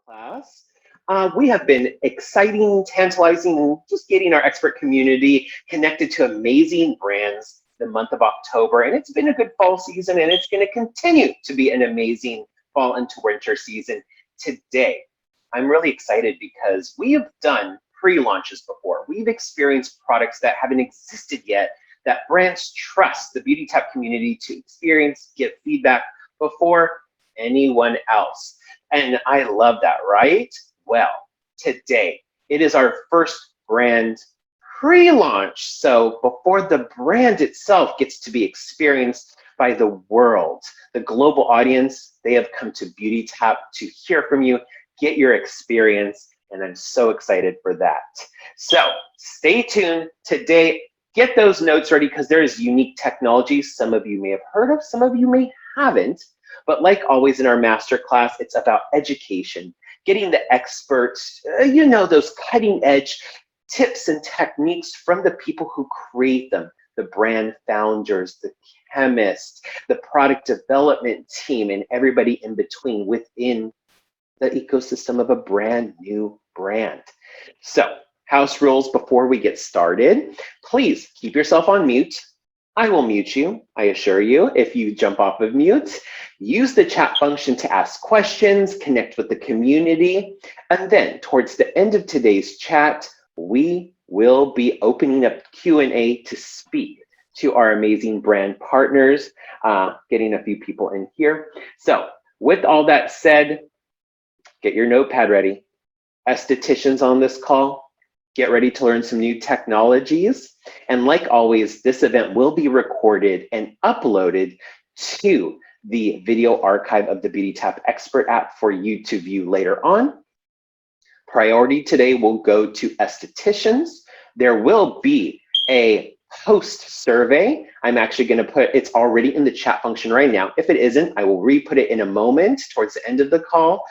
Masterclass. We have been exciting, tantalizing, just getting our expert community connected to amazing brands the month of October. And it's been a good fall season, and it's going to continue to be an amazing fall into winter season. Today, I'm really excited because we have done pre-launches before. We've experienced products that haven't existed yet that brands trust the Beautytap community to experience, give feedback before anyone else. And I love that, right? Well, today, it is our first brand pre-launch. So before the brand itself gets to be experienced by the world, the global audience, they have come to Beautytap to hear from you, get your experience, and I'm so excited for that. So stay tuned today. Get those notes ready because there is unique technology some of you may have heard of, some of you may haven't. But like always in our masterclass, it's about education, getting the experts, those cutting edge tips and techniques from the people who create them, the brand founders, the chemists, the product development team, and everybody in between within the ecosystem of a brand new brand. So, house rules before we get started. Please keep yourself on mute. I will mute you, I assure you, if you jump off of mute. Use the chat function to ask questions, connect with the community, and then towards the end of today's chat, we will be opening up Q&A to speak to our amazing brand partners, getting a few people in here. So with all that said, get your notepad ready. Estheticians on this call, get ready to learn some new technologies. And like always, this event will be recorded and uploaded to the video archive of the Beautytap Expert app for you to view later on. Priority today will go to estheticians. There will be a post survey. I'm actually going to put, it's already in the chat function right now. If it isn't, I will re-put it in a moment towards the end of the call.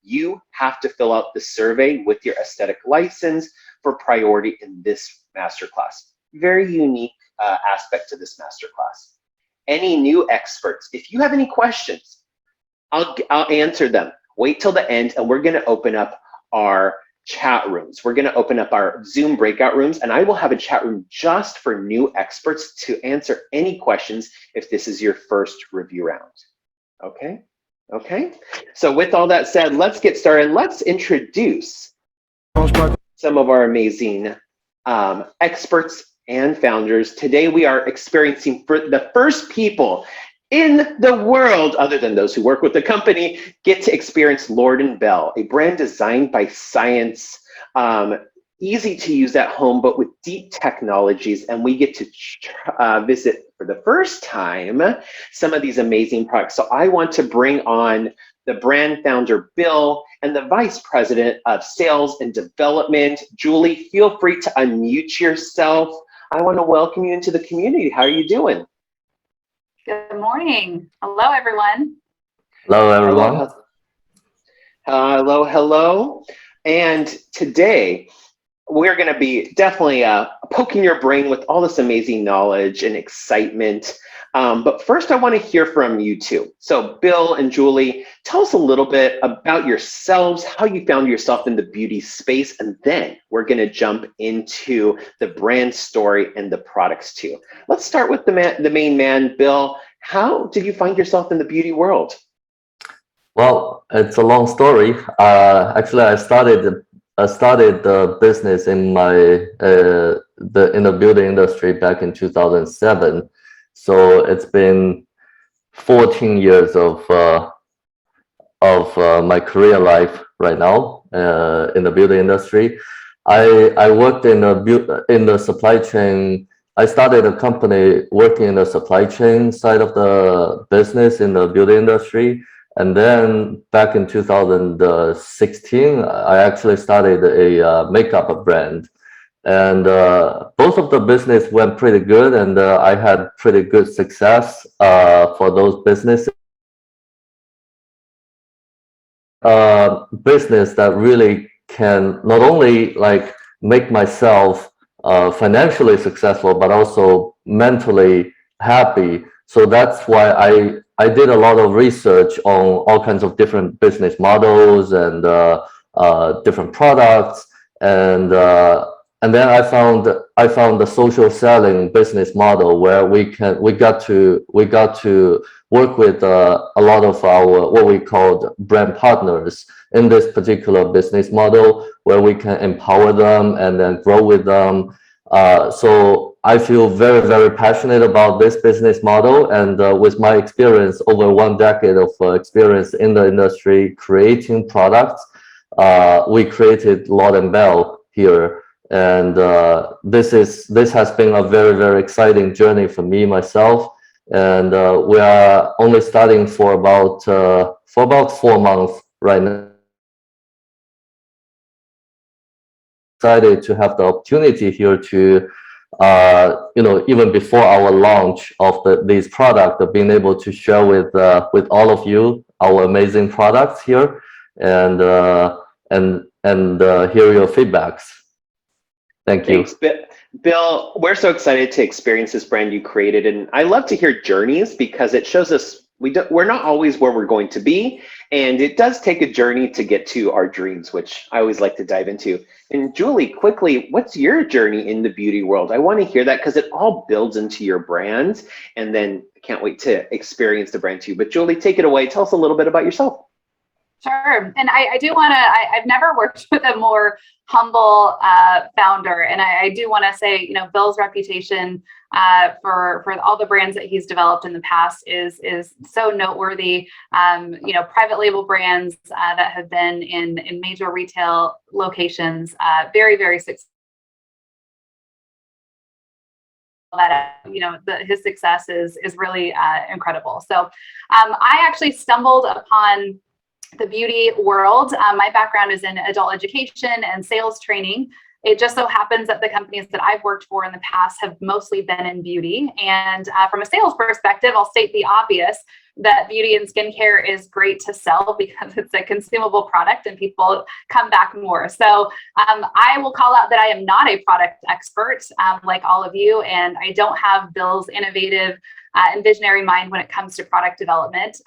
You have to fill out the survey with your aesthetic license for priority in this masterclass. Very unique aspect to this masterclass. Any new experts, if you have any questions, I'll answer them. Wait till the end, and we're going to open up our chat rooms. We're going to open up our Zoom breakout rooms, and I will have a chat room just for new experts to answer any questions if this is your first review round. Okay? Okay? So with all that said, let's get started. Let's introduce some of our amazing experts and founders. Today we are experiencing for the first people in the world, other than those who work with the company, get to experience Lorde Belle, a brand designed by science, easy to use at home, but with deep technologies. And we get to visit for the first time some of these amazing products. So I want to bring on the brand founder, Bill, and the vice president of sales and development, Julie. Feel free to unmute yourself. I want to welcome you into the community. How are you doing? Good morning. Hello, everyone. Hello, everyone. Hello, hello. And today, we're going to be definitely poking your brain with all this amazing knowledge and excitement. But first, I want to hear from you two. So Bill and Julie, tell us a little bit about yourselves, how you found yourself in the beauty space, and then we're going to jump into the brand story and the products too. Let's start with the main man, Bill. How did you find yourself in the beauty world? Well, it's a long story. Actually, I started the business in the beauty industry back in 2007. So it's been 14 years of my career life right now in the beauty industry. I worked in the supply chain. I started a company working in the supply chain side of the business in the beauty industry. And then back in 2016, I actually started a makeup brand. And both of the business went pretty good, and I had pretty good success for those businesses. Business that really can not only like make myself financially successful, but also mentally happy. So that's why I did a lot of research on all kinds of different business models and different products, and then I found the social selling business model where we got to work with a lot of our what we called brand partners in this particular business model, where we can empower them and then grow with them. So I feel very, very passionate about this business model, and with my experience, over 1 decade of experience in the industry creating products, we created Lorde Belle here. And this has been a very, very exciting journey for me myself. And we are only starting for about 4 months right now. Excited to have the opportunity here to even before our launch of these products, of being able to share with all of you our amazing products here, and hear your feedbacks. Thank you. Thanks, Bill. We're so excited to experience this brand you created, and I love to hear journeys because it shows us we're not always where we're going to be, and it does take a journey to get to our dreams, which I always like to dive into. And Julie, quickly, what's your journey in the beauty world? I want to hear that because it all builds into your brand, and then I can't wait to experience the brand too. But Julie, take it away. Tell us a little bit about yourself. Sure. And I do want to, I've never worked with a more humble founder. And I do want to say, Bill's reputation for all the brands that he's developed in the past is so noteworthy. Private label brands that have been in major retail locations, very, very successful. His success is really incredible. So I actually stumbled upon the beauty world. My background is in adult education and sales training. It just so happens that the companies that I've worked for in the past have mostly been in beauty. And from a sales perspective, I'll state the obvious, that beauty and skincare is great to sell because it's a consumable product and people come back more. So I will call out that I am not a product expert like all of you, and I don't have Bill's innovative and visionary mind when it comes to product development.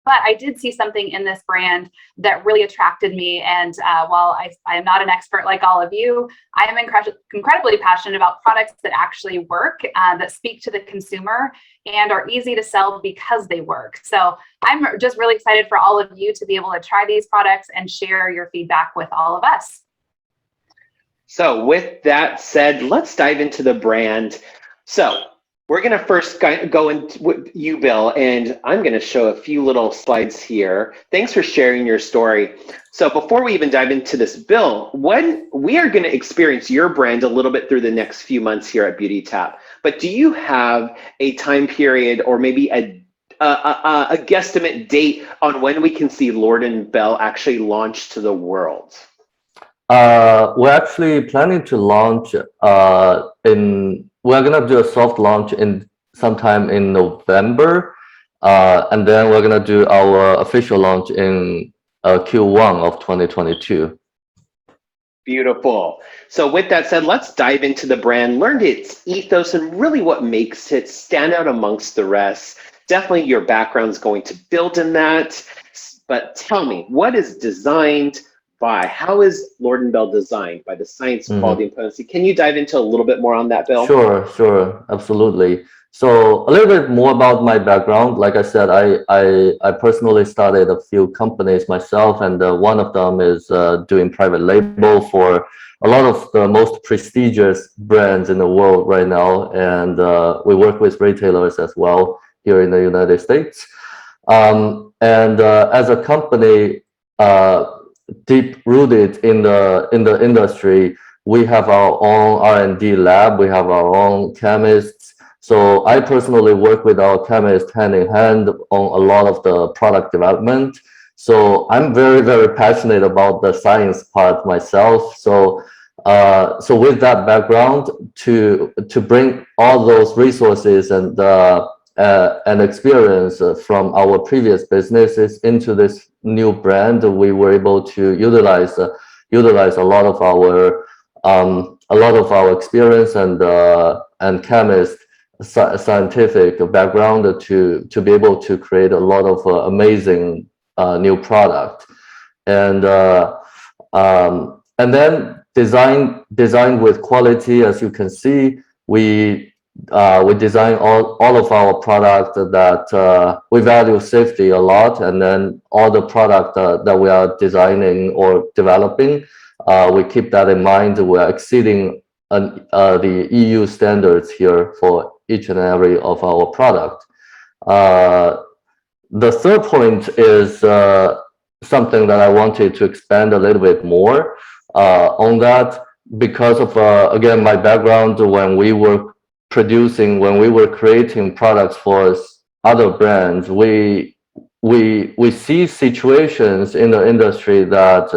But I did see something in this brand that really attracted me. And while I am not an expert like all of you, I am incredibly passionate about products that actually work, that speak to the consumer and are easy to sell because they work. So I'm just really excited for all of you to be able to try these products and share your feedback with all of us. So with that said, let's dive into the brand. So we're going to first go into with you, Bill, and I'm going to show a few little slides here. Thanks for sharing your story. So before we even dive into this, Bill, we are going to experience your brand a little bit through the next few months here at Beautytap. But do you have a time period or maybe a guesstimate date on when we can see Lorde Belle actually launch to the world? We're actually planning to launch we're gonna do a soft launch sometime in November, and then we're gonna do our official launch in Q1 of 2022. Beautiful. So with that said, let's dive into the brand, learn its ethos and really what makes it stand out amongst the rest. Definitely your background's going to build in that, but tell me, what is designed by? How is Lorde Belle designed by the science, quality, and potency? Can you dive into a little bit more on that, Bill? Sure, absolutely. So a little bit more about my background. Like I said, I personally started a few companies myself, and one of them is doing private label for a lot of the most prestigious brands in the world right now, and we work with retailers as well here in the United States. As a company, deep rooted in the industry, we have our own R&D lab, we have our own chemists. So I personally work with our chemists hand in hand on a lot of the product development. So I'm very, very passionate about the science part myself. So with that background, to bring all those resources and experience from our previous businesses into this new brand, we were able to utilize a lot of our experience and chemists scientific background to be able to create a lot of amazing new product, and then design with quality. As you can see, we design all of our product that we value safety a lot, and then all the product that we are designing or developing, we keep that in mind. We're exceeding the EU standards here for each and every of our product. The third point is something that I wanted to expand a little bit more on that, because of again, my background. When we were creating products for other brands, we see situations in the industry that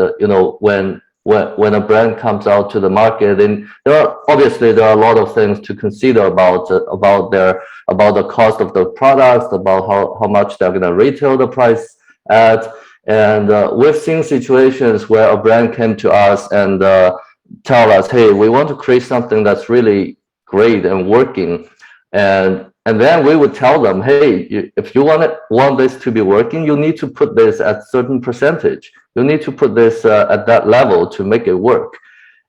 when a brand comes out to the market, and there are a lot of things to consider about the cost of the products, about how much they're going to retail the price at. And we've seen situations where a brand came to us and tell us, hey, we want to create something that's really great and working, and then we would tell them, hey, if you want this to be working, you need to put this at certain percentage, you need to put this at that level to make it work,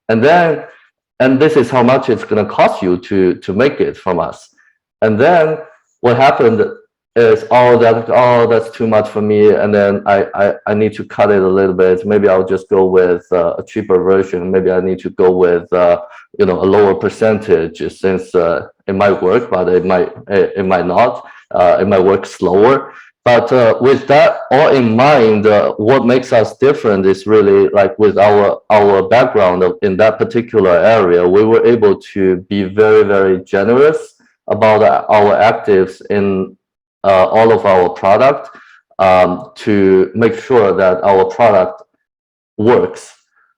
and this is how much it's going to cost you to make it from us. And then what happened is, that's too much for me, and then I need to cut it a little bit. Maybe I'll just go with a cheaper version. Maybe I need to go with a lower percentage, since it might work, but it might not. It might work slower. But with that all in mind, what makes us different is really, like, with our background in that particular area, we were able to be very, very generous about our actives in all of our product, to make sure that our product works.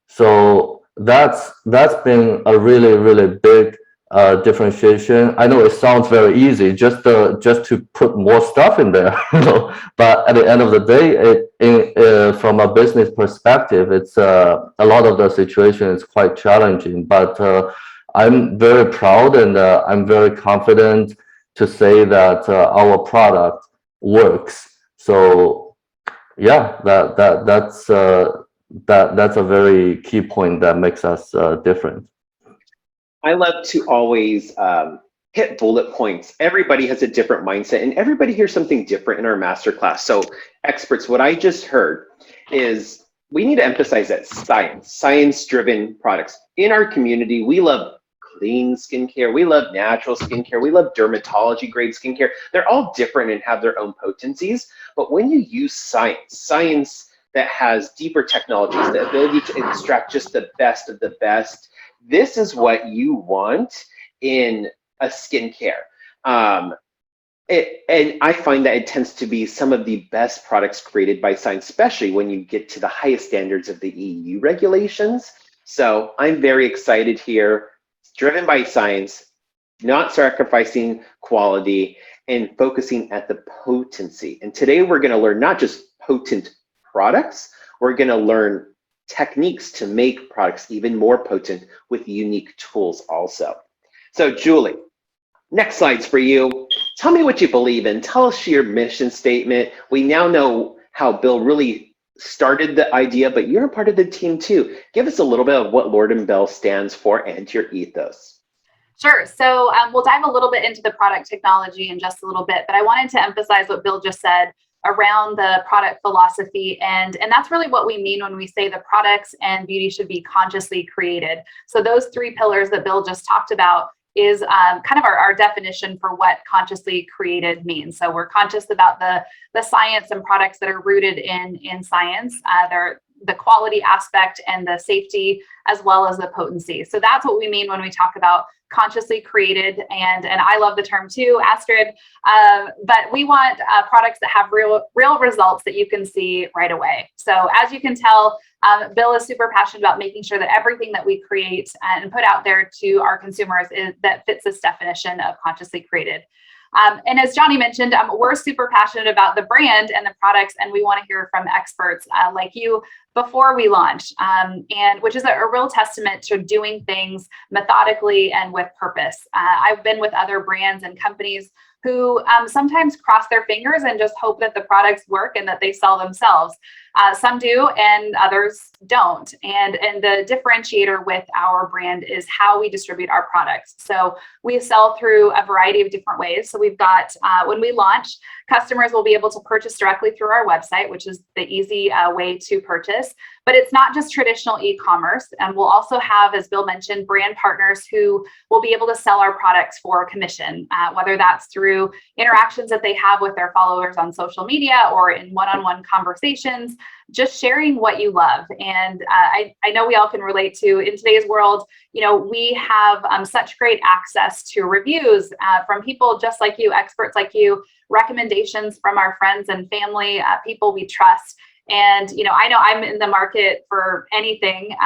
So that's been a really, really big differentiation. I know it sounds very easy, just to put more stuff in there, but at the end of the day, from a business perspective, it's a lot of the situation is quite challenging. But I'm very proud, and I'm very confident to say that our product works. So yeah, that's a very key point that makes us different. I love to always hit bullet points. Everybody has a different mindset, and everybody hears something different in our masterclass. So experts, what I just heard is we need to emphasize that science-driven products. In our community, we love clean skincare, we love natural skincare, we love dermatology grade skincare. They're all different and have their own potencies. But when you use science that has deeper technologies, the ability to extract just the best of the best, this is what you want in a skincare. And I find that it tends to be some of the best products created by science, especially when you get to the highest standards of the EU regulations. So I'm very excited here. Driven by science, not sacrificing quality, and focusing at the potency. And today we're going to learn not just potent products, we're going to learn techniques to make products even more potent with unique tools also. So Julie, next slide's for you. Tell me what you believe in. Tell us your mission statement. We now know how Bill really started the idea, but you're a part of the team too. Give us a little bit of what Lorde Belle stands for and your ethos. Sure. So we'll dive a little bit into the product technology in just a little bit, but I wanted to emphasize what Bill just said around the product philosophy. And that's really what we mean when we say the products and beauty should be consciously created. So those three pillars that Bill just talked about is kind of our definition for what consciously created means. So we're conscious about the science and products that are rooted in science. They're the quality aspect and the safety, as well as the potency. So that's what we mean when we talk about consciously created, and I love the term too, Astrid. But we want products that have real results that you can see right away. So as you can tell, Bill is super passionate about making sure that everything that we create and put out there to our consumers that fits this definition of consciously created. And as Johnny mentioned, we're super passionate about the brand and the products, and we want to hear from experts like you before we launch, and which is a real testament to doing things methodically and with purpose. I've been with other brands and companies who sometimes cross their fingers and just hope that the products work and that they sell themselves. Some do and others don't. And the differentiator with our brand is how we distribute our products. So we sell through a variety of different ways. So we've got, when we launch, customers will be able to purchase directly through our website, which is the easy way to purchase. But it's not just traditional e-commerce. And we'll also have, as Bill mentioned, brand partners who will be able to sell our products for commission, whether that's through interactions that they have with their followers on social media or in one-on-one conversations, just sharing what you love. And I know we all can relate to, in today's world, you know, we have such great access to reviews from people just like you, experts like you, recommendations from our friends and family, people we trust. And, you know I'm in the market for anything,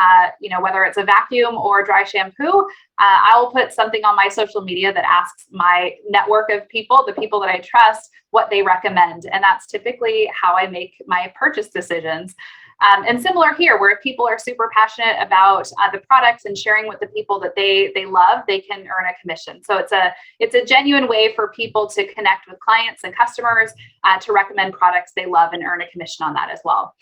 you know, whether it's a vacuum or dry shampoo, I will put something on my social media that asks my network of people, the people that I trust, what they recommend. And that's typically how I make my purchase decisions. And similar here, where if people are super passionate about the products and sharing with the people that they love, they can earn a commission. So it's a genuine way for people to connect with clients and customers, to recommend products they love and earn a commission on that as well.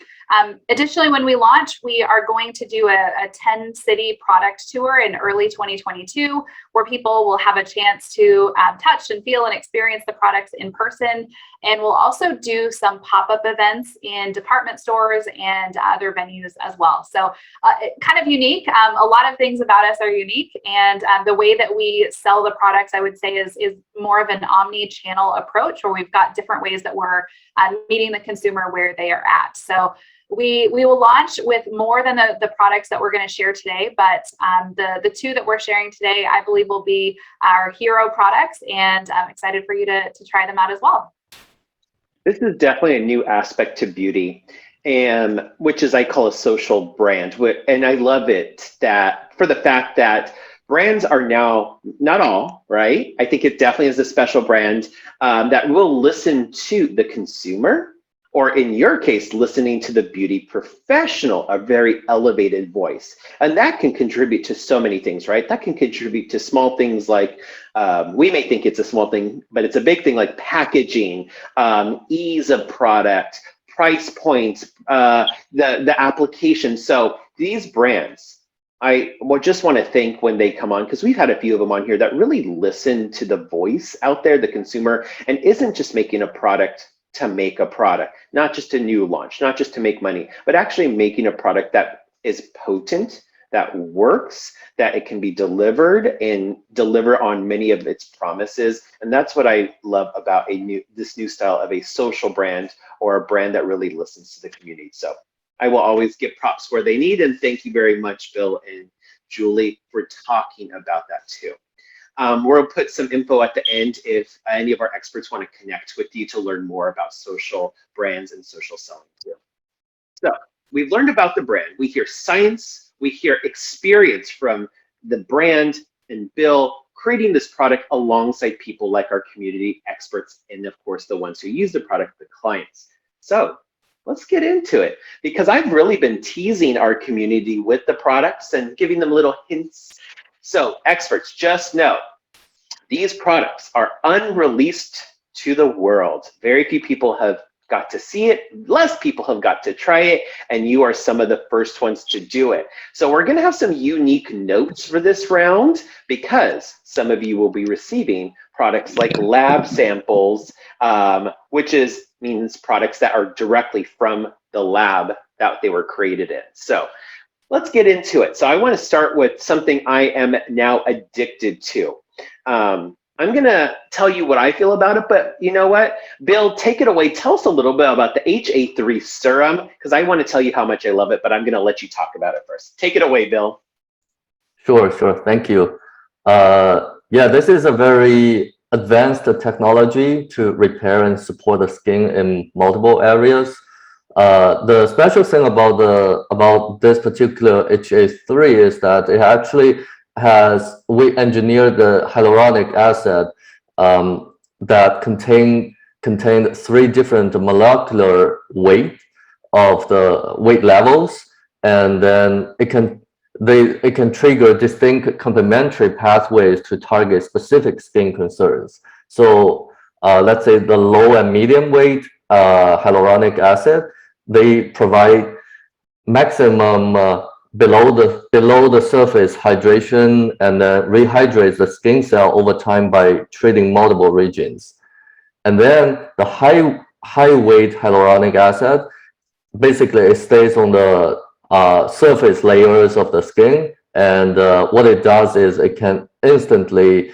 Additionally, when we launch, we are going to do a 10-city product tour in early 2022, where people will have a chance to touch and feel and experience the products in person. And we'll also do some pop-up events in department stores and other venues as well. So kind of unique. A lot of things about us are unique. And the way that we sell the products, I would say, is more of an omni-channel approach, where we've got different ways that we're meeting the consumer where they are at. So we will launch with more than the products that we're going to share today, but the two that we're sharing today, I believe, will be our hero products, and I'm excited for you to try them out as well. This is definitely a new aspect to beauty, and which is, I call, a social brand. And I love it that for the fact that brands are now, not all, right? I think it definitely is a special brand that will listen to the consumer, or in your case, listening to the beauty professional, a very elevated voice. And that can contribute to so many things, right? That can contribute to small things like, we may think it's a small thing, but it's a big thing, like packaging, ease of product, price points, the application. So these brands, I just want to thank when they come on, because we've had a few of them on here that really listen to the voice out there, the consumer, and isn't just making a product to make a product, not just a new launch, not just to make money, but actually making a product that is potent, that works, that it can be delivered and deliver on many of its promises. And that's what I love about this new style of a social brand, or a brand that really listens to the community. So I will always give props where they need, and thank you very much, Bill and Julie, for talking about that too. We'll put some info at the end if any of our experts want to connect with you to learn more about social brands and social selling too. So we've learned about the brand. We hear science, we hear experience from the brand and Bill creating this product alongside people like our community experts, and of course the ones who use the product, the clients. So let's get into it, because I've really been teasing our community with the products and giving them little hints. So experts, just know these products are unreleased to the world. Very few people have got to see it, less people have got to try it, and you are some of the first ones to do it. So we're gonna have some unique notes for this round, because some of you will be receiving products like lab samples, which means products that are directly from the lab that they were created in. So let's get into it. So I want to start with something I am now addicted to. I'm going to tell you what I feel about it, but you know what? Bill, take it away. Tell us a little bit about the H83 Serum, because I want to tell you how much I love it, but I'm going to let you talk about it first. Take it away, Bill. Sure. Thank you. Yeah, this is a very advanced technology to repair and support the skin in multiple areas. The special thing about this particular H83 is that it actually we engineered the hyaluronic acid that contained 3 different molecular weight of the weight levels, and then it can trigger distinct complementary pathways to target specific skin concerns. So let's say the low and medium weight hyaluronic acid, they provide maximum below the surface hydration, and then rehydrates the skin cell over time by treating multiple regions. And then the high weight hyaluronic acid, basically it stays on the surface layers of the skin, and what it does is it can instantly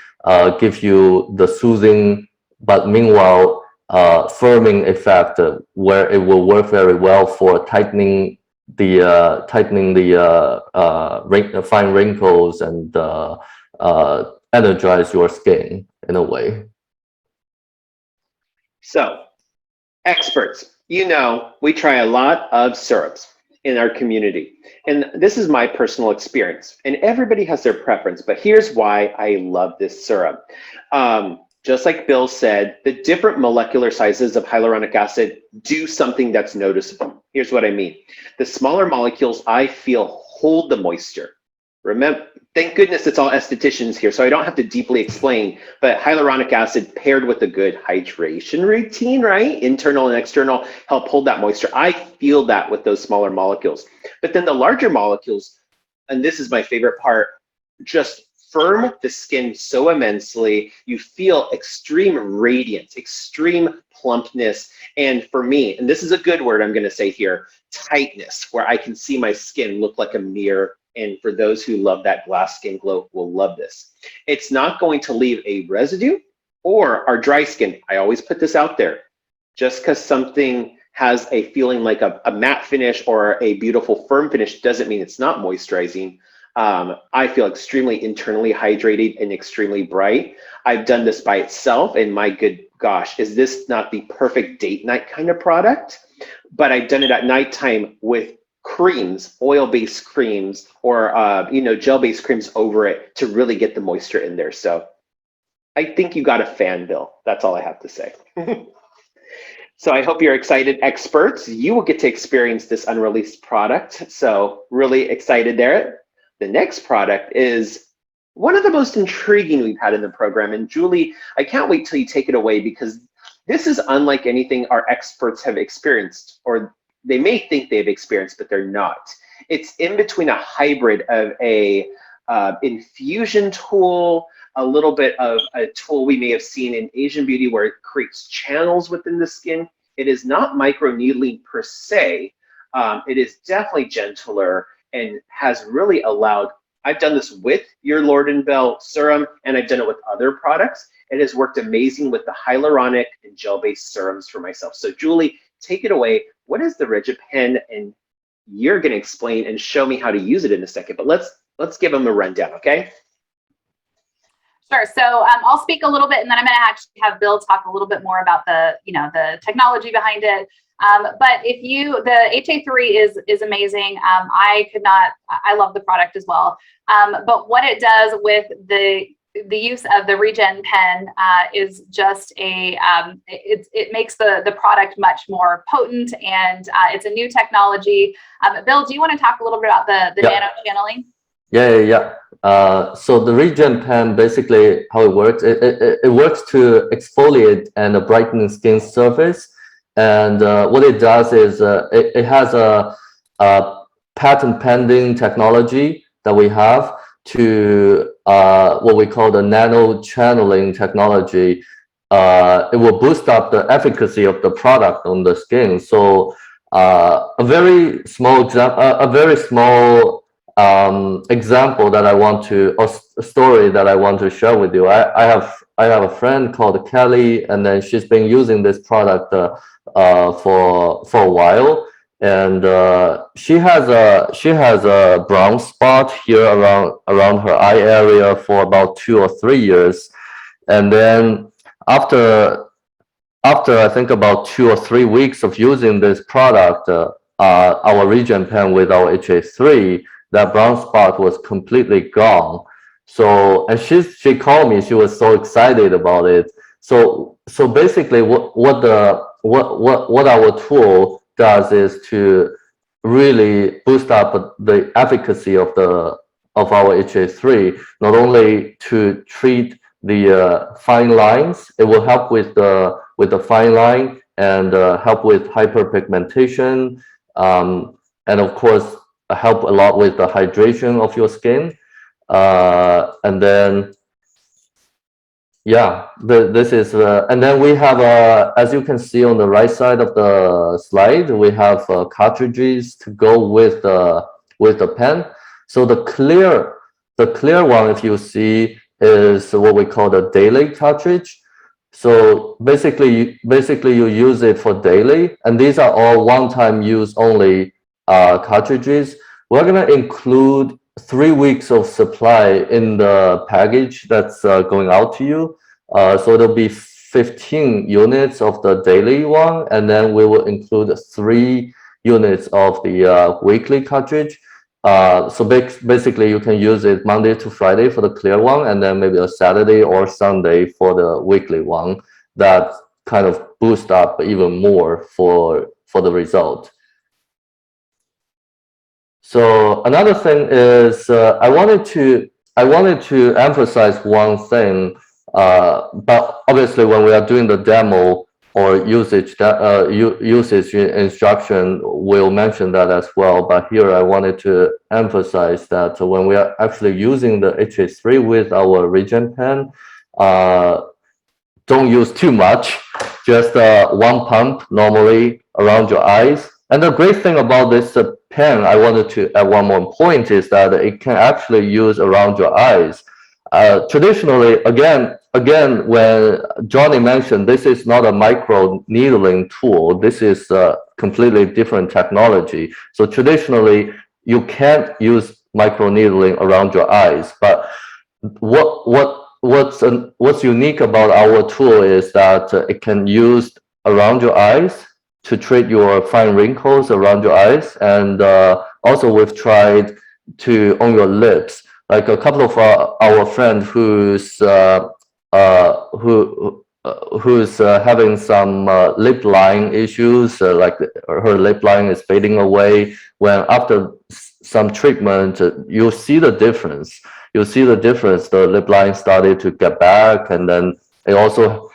give you the soothing but meanwhile firming effect, where it will work very well for tightening the fine wrinkles and energize your skin in a way. So, experts, you know, we try a lot of syrups in our community. And this is my personal experience. And everybody has their preference, but here's why I love this syrup. Just like Bill said, the different molecular sizes of hyaluronic acid do something that's noticeable. Here's what I mean. The smaller molecules, I feel, hold the moisture. Remember, thank goodness it's all estheticians here, so I don't have to deeply explain, but hyaluronic acid paired with a good hydration routine, right? Internal and external, help hold that moisture. I feel that with those smaller molecules. But then the larger molecules, and this is my favorite part, just firm the skin so immensely. You feel extreme radiance, extreme plumpness, and for me, and this is a good word I'm going to say here, tightness, where I can see my skin look like a mirror. And for those who love that glass skin glow, will love this. It's not going to leave a residue, or our dry skin. I always put this out there. Just because something has a feeling like a matte finish or a beautiful firm finish doesn't mean it's not moisturizing. I feel extremely internally hydrated and extremely bright. I've done this by itself, and my good gosh, is this not the perfect date night kind of product? But I've done it at nighttime with creams, oil-based creams, or gel-based creams over it to really get the moisture in there. So I think you got a fan, Bill. That's all I have to say. So I hope you're excited, experts. You will get to experience this unreleased product. So really excited there. The next product is one of the most intriguing we've had in the program. And Julie, I can't wait till you take it away, because this is unlike anything our experts have experienced, or they may think they've experienced, but they're not. It's in between a hybrid of a infusion tool, a little bit of a tool we may have seen in Asian beauty where it creates channels within the skin. It is not microneedling per se. It is definitely gentler and has really allowed, I've done this with your Lorde Belle serum, and I've done it with other products. It has worked amazing with the hyaluronic and gel-based serums for myself. So Julie, take it away. What is the RigiPen? And you're going to explain and show me how to use it in a second, but let's give them a rundown, okay? Sure. So I'll speak a little bit, and then I'm going to actually have Bill talk a little bit more about the the technology behind it. But the H83 is amazing. I love the product as well. But what it does with the use of the Regen pen is just it makes the product much more potent, and it's a new technology. Bill, do you want to talk a little bit about the nano channeling? Yeah. So the Regen pen, basically how it works, it works to exfoliate and brighten skin surface. And what it does is it has a patent pending technology that we have to what we call the nano channeling technology. It will boost up the efficacy of the product on the skin. So a very small example that I want to, or a story that I want to share with you. I have a friend called Kelly, and then she's been using this product for a while, and she has a brown spot here around her eye area for about 2 or 3 years, and then after I think about 2 or 3 weeks of using this product, our Regen pen with our H83, that brown spot was completely gone. So, and she called me, she was so excited about it. So basically, what our tool does is to really boost up the efficacy of our HA3, not only to treat the fine lines. It will help with the fine line and help with hyperpigmentation, and of course help a lot with the hydration of your skin. And then yeah, this is and then we have as you can see on the right side of the slide, we have cartridges to go with the pen. So the clear one, if you see, is what we call the daily cartridge. So basically you use it for daily, and these are all one-time use only cartridges. We're gonna include 3 weeks of supply in the package that's going out to you. So there'll be 15 units of the daily one, and then we will include 3 units of the weekly cartridge. So basically you can use it Monday to Friday for the clear one, and then maybe a Saturday or Sunday for the weekly one. That kind of boost up even more for the result. So another thing is I wanted to emphasize one thing, but obviously when we are doing the demo or usage instruction, we'll mention that as well. But here I wanted to emphasize that when we are actually using the HA3 with our Regen pen, don't use too much, just 1 pump normally around your eyes. And the great thing about this pen, I wanted to add one more point, is that it can actually use around your eyes. Traditionally, again, when Johnny mentioned, this is not a micro needling tool. This is a completely different technology. So traditionally, you can't use micro needling around your eyes. But what's unique about our tool is that it can use around your eyes to treat your fine wrinkles around your eyes, and also we've tried to on your lips. Like a couple of our friend who's having some lip line issues, like her lip line is fading away. When after some treatment, you see the difference. You see the difference. The lip line started to get back, and then it also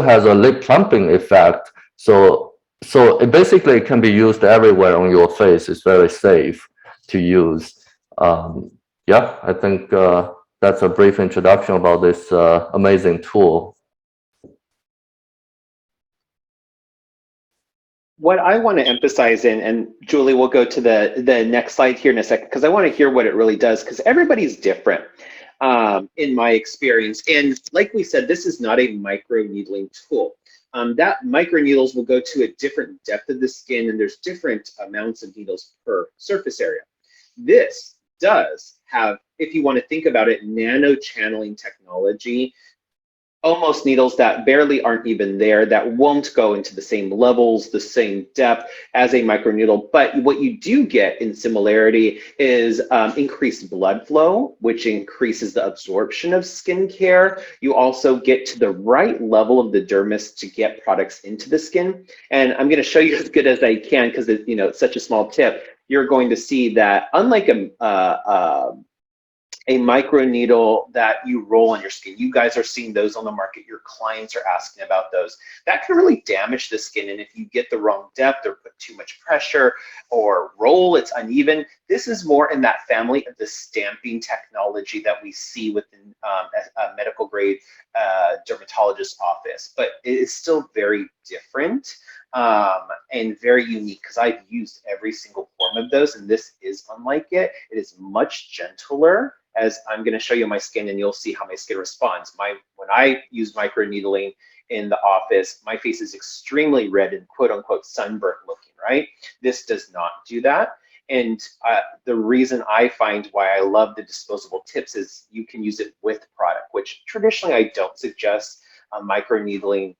has a lip plumping effect. So it basically can be used everywhere on your face. It's very safe to use. Yeah, I think that's a brief introduction about this amazing tool. What I want to emphasize and Julie, we'll go to the next slide here in a second, because I want to hear what it really does, because everybody's different in my experience. And like we said, this is not a micro needling tool. That micro needles will go to a different depth of the skin, and there's different amounts of needles per surface area. This does have, if you want to think about it, nano channeling technology, almost needles that barely aren't even there, that won't go into the same levels, the same depth as a microneedle. But what you do get in similarity is increased blood flow, which increases the absorption of skincare. You also get to the right level of the dermis to get products into the skin. And I'm going to show you as good as I can, because it's such a small tip. You're going to see that unlike a micro needle that you roll on your skin, you guys are seeing those on the market, your clients are asking about those, that can really damage the skin. And if you get the wrong depth or put too much pressure or roll, it's uneven. This is more in that family of the stamping technology that we see within a medical grade dermatologist office, but it is still very different and very unique, because I've used every single form of those, and this is unlike it. It is much gentler, as I'm going to show you my skin, and you'll see how my skin responds. When I use micro needling in the office, my face is extremely red and quote unquote sunburnt looking, right? This does not do that. And the reason I find why I love the disposable tips is you can use it with product, which traditionally I don't suggest micro needling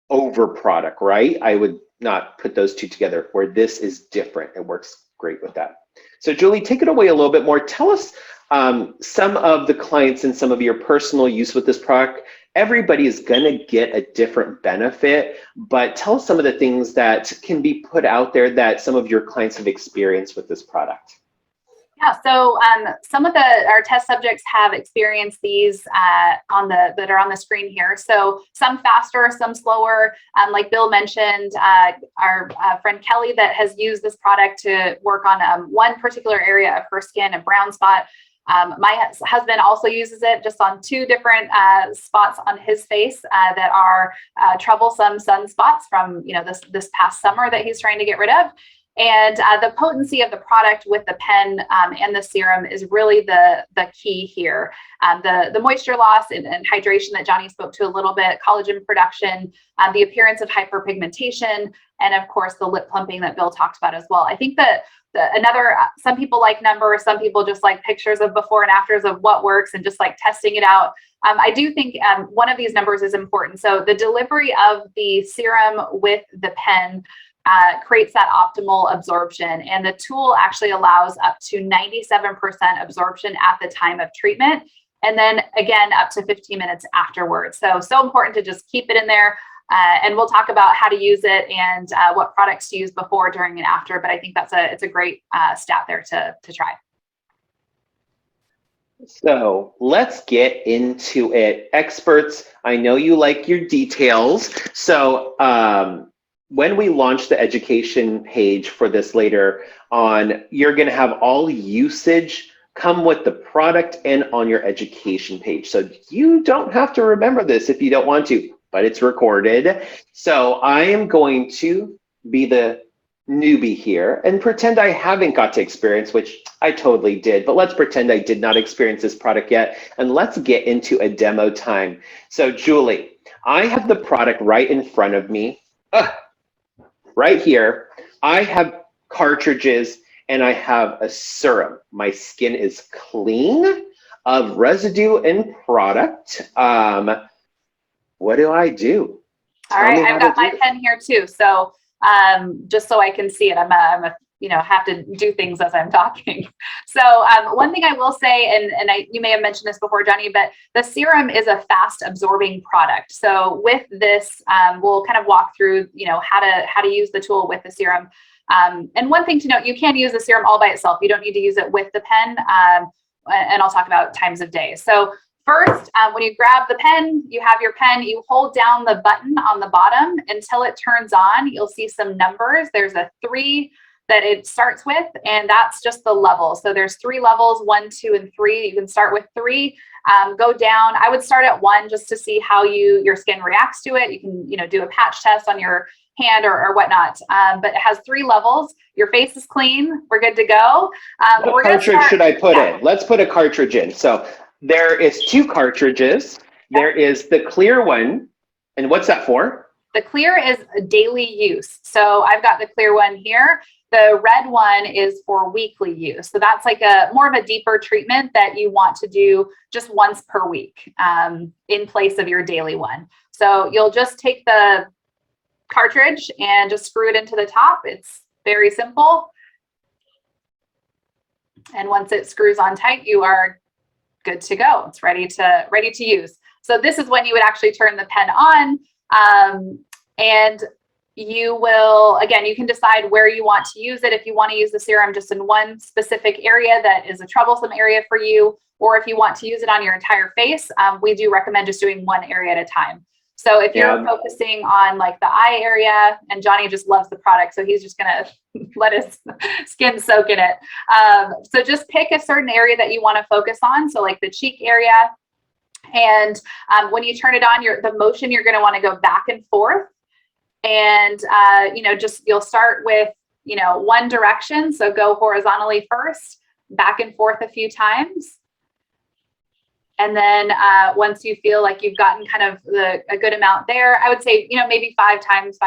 over product, right? I would not put those two together, where this is different. It works great with that. So Julie, take it away a little bit more. Tell us some of the clients and some of your personal use with this product, everybody is going to get a different benefit, but tell us some of the things that can be put out there that some of your clients have experienced with this product. Yeah, so some of our test subjects have experienced these that are on the screen here. So some faster, some slower. Like Bill mentioned, our friend Kelly that has used this product to work on one particular area of her skin, a brown spot. My husband also uses it just on 2 different spots on his face that are troublesome sunspots from this past summer that he's trying to get rid of. And the potency of the product with the pen and the serum is really the key here. The moisture loss and hydration that Johnny spoke to a little bit, collagen production, the appearance of hyperpigmentation, and of course the lip plumping that Bill talked about as well. I think that some people like numbers, some people just like pictures of before and afters of what works and just like testing it out. I do think one of these numbers is important. So the delivery of the serum with the pen creates that optimal absorption, and the tool actually allows up to 97% absorption at the time of treatment, and then again up to 15 minutes afterwards. So important to just keep it in there, and we'll talk about how to use it and what products to use before, during, and after. But I think it's a great stat there to try. So let's get into it. Experts, I know you like your details. So when we launch the education page for this later on, you're going to have all usage come with the product and on your education page. So you don't have to remember this if you don't want to, but it's recorded. So I am going to be the newbie here and pretend I haven't got to experience, which I totally did, but let's pretend I did not experience this product yet, and let's get into a demo time. So Julie, I have the product right in front of me. Right here, I have cartridges and I have a serum. My skin is clean of residue and product. What do I do? All right, I've got my pen here too. So just so I can see it, I'm a have to do things as I'm talking. So one thing I will say, and you may have mentioned this before, Johnny, but the serum is a fast absorbing product. So with this, we'll kind of walk through, how to use the tool with the serum. And one thing to note, you can use the serum all by itself. You don't need to use it with the pen. And I'll talk about times of day. So first, when you grab the pen, you have your pen, you hold down the button on the bottom until it turns on. You'll see some numbers. There's a 3 that it starts with, and that's just the level. So there's 3 levels, 1, 2, and 3. You can start with 3, go down. I would start at 1 just to see how your skin reacts to it. You can, do a patch test on your hand or whatnot. But it has 3 levels. Your face is clean. We're good to go. What cartridge should I put in? Let's put a cartridge in. So there is 2 cartridges. There is the clear one. And what's that for? The clear is daily use. So I've got the clear one here. The red one is for weekly use. So that's like more of a deeper treatment that you want to do just once per week in place of your daily one. So you'll just take the cartridge and just screw it into the top. It's very simple. And once it screws on tight, you are good to go. It's ready to use. So this is when you would actually turn the pen on. And you will, again, you can decide where you want to use it. If you want to use the serum just in one specific area that is a troublesome area for you, or if you want to use it on your entire face, we do recommend just doing one area at a time. So if you're focusing on like the eye area, and Johnny just loves the product, so he's just gonna let his skin soak in it. So just pick a certain area that you want to focus on. So like the cheek area. And when you turn it on, the motion, you're going to want to go back and forth. And, you'll start with, one direction. So go horizontally first, back and forth a few times. And then once you feel like you've gotten kind of a good amount there, I would say, maybe 5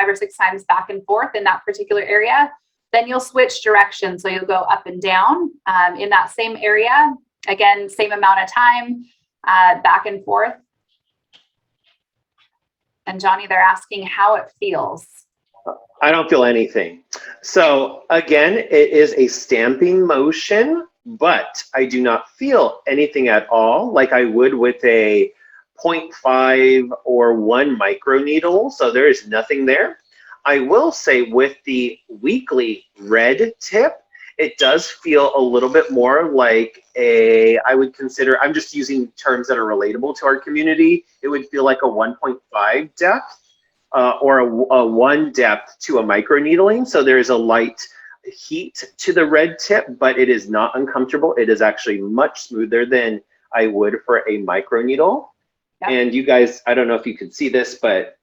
or 6 times back and forth in that particular area, then you'll switch directions. So you'll go up and down in that same area. Again, same amount of time. Back and forth. And Johnny, they're asking how it feels. I don't feel anything. So again, it is a stamping motion, but I do not feel anything at all like I would with a 0.5 or 1 microneedle, so there is nothing there. I will say with the weekly red tip, it does feel a little bit more like I would consider, I'm just using terms that are relatable to our community, it would feel like a 1.5 depth or a 1 depth to a microneedling. So there is a light heat to the red tip, but it is not uncomfortable. It is actually much smoother than I would for a microneedle. Yep. And you guys, I don't know if you can see this, but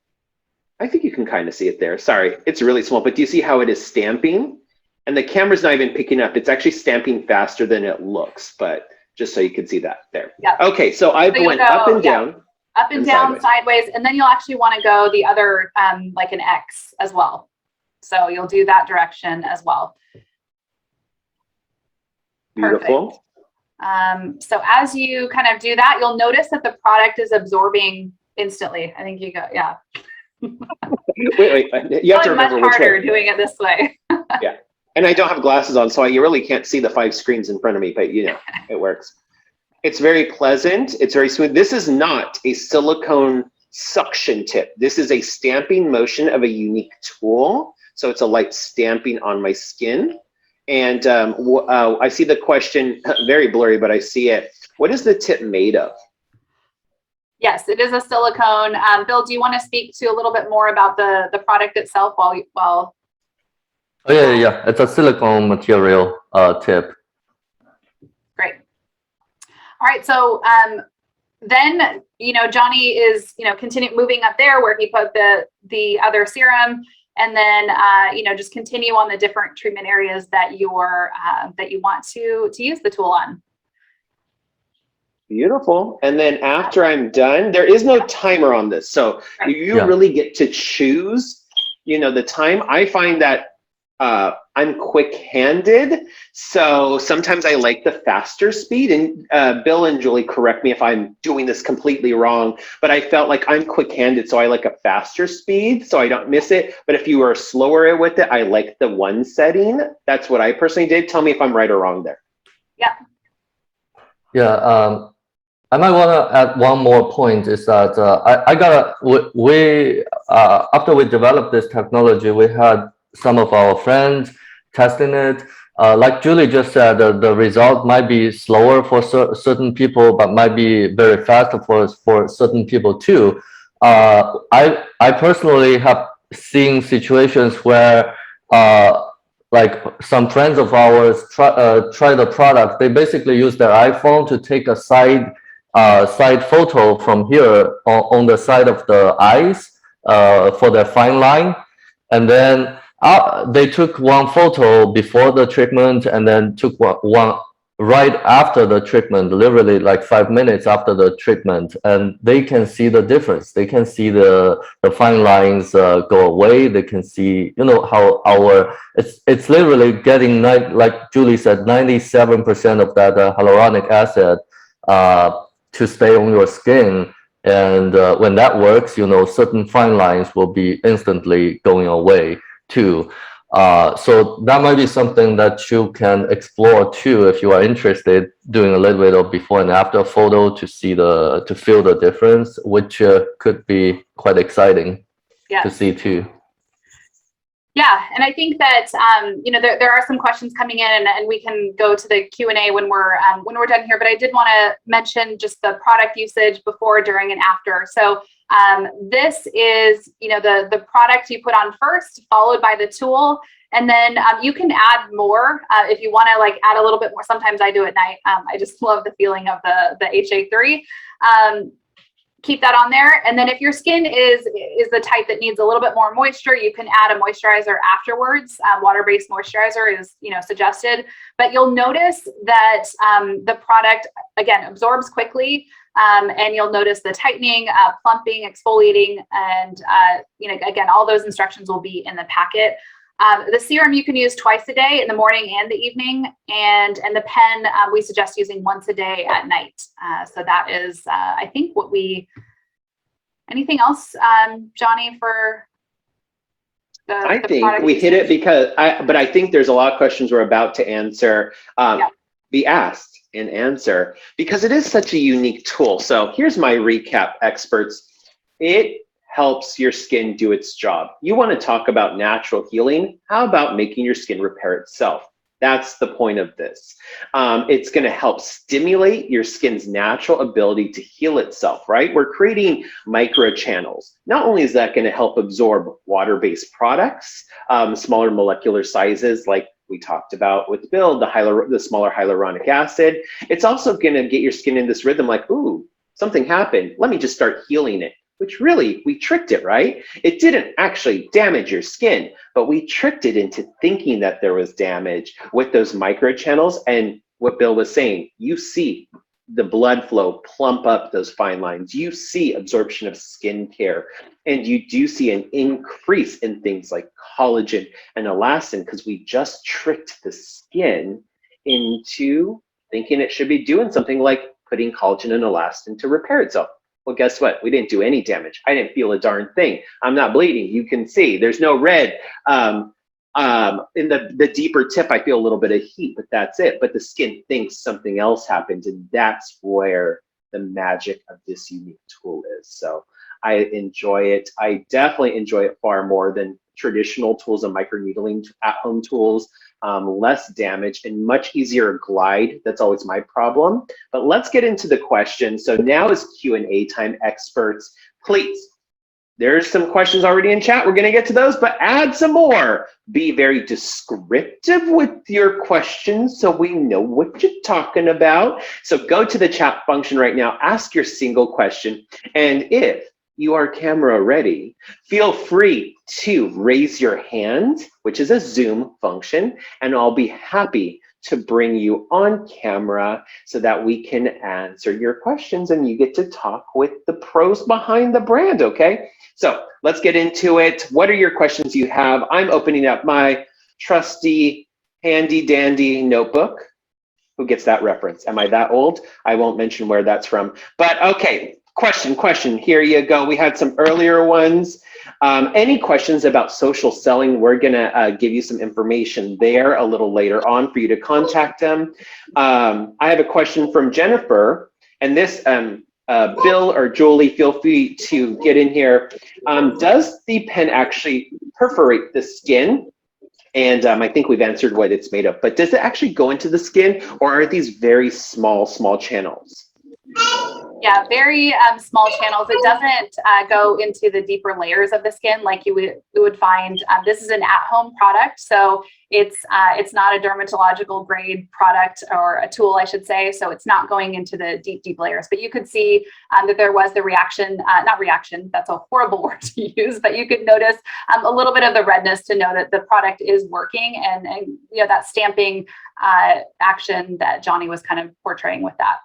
I think you can kind of see it there. Sorry, it's really small, but do you see how it is stamping? And the camera's not even picking up. It's actually stamping faster than it looks, but just so you can see that there. Yep. Okay, so I went up and down. Up and down, sideways, and then you'll actually want to go the other, like an X as well. So you'll do that direction as well. Beautiful. Perfect. So as you kind of do that, you'll notice that the product is absorbing instantly. I think you go, yeah. wait. You have to remember much harder doing it this way. Yeah. And I don't have glasses on, so you really can't see the 5 screens in front of me, but you know, it works. It's very pleasant. It's very smooth. This is not a silicone suction tip. This is a stamping motion of a unique tool. So it's a light stamping on my skin. And I see the question, very blurry, but I see it. What is the tip made of? Yes, it is a silicone. Bill, do you want to speak to a little bit more about the product itself while Oh yeah. It's a silicone material tip. Great. All right, so then Johnny is continue moving up there where he put the other serum, and then just continue on the different treatment areas that you want to use the tool on. Beautiful. And then after I'm done, there is no timer on this, so you really get to choose the time. I find that I'm quick-handed, so sometimes I like the faster speed, and Bill and Julie, correct me if I'm doing this completely wrong, but I felt like I'm quick-handed, so I like a faster speed so I don't miss it. But if you are slower with it, I like the 1 setting. That's what I personally did. Tell me if I'm right or wrong there. Yeah, I might want to add one more point, is that after we developed this technology, we had some of our friends testing it. Like Julie just said, the result might be slower for certain people, but might be very fast for certain people too. I personally have seen situations where like some friends of ours try the product. They basically use their iPhone to take a side photo from here on the side of the eyes for their fine line, and then they took one photo before the treatment and then took one right after the treatment, literally like 5 minutes after the treatment, and they can see the difference. They can see the fine lines go away. They can see, how it's literally getting, like Julie said, 97% of that hyaluronic acid to stay on your skin. And when that works, certain fine lines will be instantly going away too. So that might be something that you can explore too, if you are interested, doing a little bit of before and after photo to feel the difference, which could be quite exciting to see too. Yeah, and I think that there are some questions coming in, and we can go to the Q&A when we're done here. But I did want to mention just the product usage before, during, and after. So this is the product you put on first, followed by the tool, and then you can add more if you want to add a little bit more. Sometimes I do at night. I just love the feeling of the H83. Keep that on there. And then if your skin is the type that needs a little bit more moisture, you can add a moisturizer afterwards. Water-based moisturizer is suggested, but you'll notice that the product again absorbs quickly, and you'll notice the tightening, plumping, exfoliating, and again, all those instructions will be in the packet. The serum you can use twice a day, in the morning and the evening, and the pen we suggest using once a day at night. So that is, I think, what we. Anything else, Johnny, for the? I think we hit it but I think there's a lot of questions we're about to answer. be asked and answer, because it is such a unique tool. So here's my recap, experts. It helps your skin do its job. You want to talk about natural healing? How about making your skin repair itself? That's the point of this. It's going to help stimulate your skin's natural ability to heal itself, right? We're creating microchannels. Not only is that going to help absorb water-based products, smaller molecular sizes like we talked about with Bill, the smaller hyaluronic acid, it's also going to get your skin in this rhythm like, ooh, something happened. Let me just start healing it. Which really, we tricked it, right? It didn't actually damage your skin, but we tricked it into thinking that there was damage with those microchannels. And what Bill was saying, you see the blood flow plump up those fine lines. You see absorption of skincare, and you do see an increase in things like collagen and elastin, because we just tricked the skin into thinking it should be doing something like putting collagen and elastin to repair itself. Well, guess what? We didn't do any damage. I didn't feel a darn thing. I'm not bleeding. You can see there's no red. In the deeper tip, I feel a little bit of heat, but that's it. But the skin thinks something else happened, and that's where the magic of this unique tool is. So I enjoy it. I definitely enjoy it far more than traditional tools and microneedling at-home tools. Less damage and much easier glide. That's always my problem. But let's get into the questions. So now is Q&A time, experts. Please, there's some questions already in chat. We're going to get to those, but add some more. Be very descriptive with your questions so we know what you're talking about. So go to the chat function right now, ask your single question, and if you are camera ready, feel free to raise your hand, which is a Zoom function, and I'll be happy to bring you on camera so that we can answer your questions and you get to talk with the pros behind the brand, okay? So let's get into it. What are your questions you have? I'm opening up my trusty, handy dandy notebook. Who gets that reference? Am I that old? I won't mention where that's from, but okay. Question, here you go. We had some earlier ones. Any questions about social selling? We're gonna give you some information there a little later on for you to contact them. I have a question from Jennifer, and this, Bill or Julie, feel free to get in here. Does the pen actually perforate the skin? And I think we've answered what it's made of, but does it actually go into the skin, or are these very small channels? Yeah, very small channels. It doesn't go into the deeper layers of the skin like you would find. This is an at-home product, so it's not a dermatological grade product, or a tool, I should say. So it's not going into the deep layers. But you could see that there was the reaction, not reaction. That's a horrible word to use, but you could notice a little bit of the redness to know that the product is working, and you know, that stamping action that Johnny was kind of portraying with that.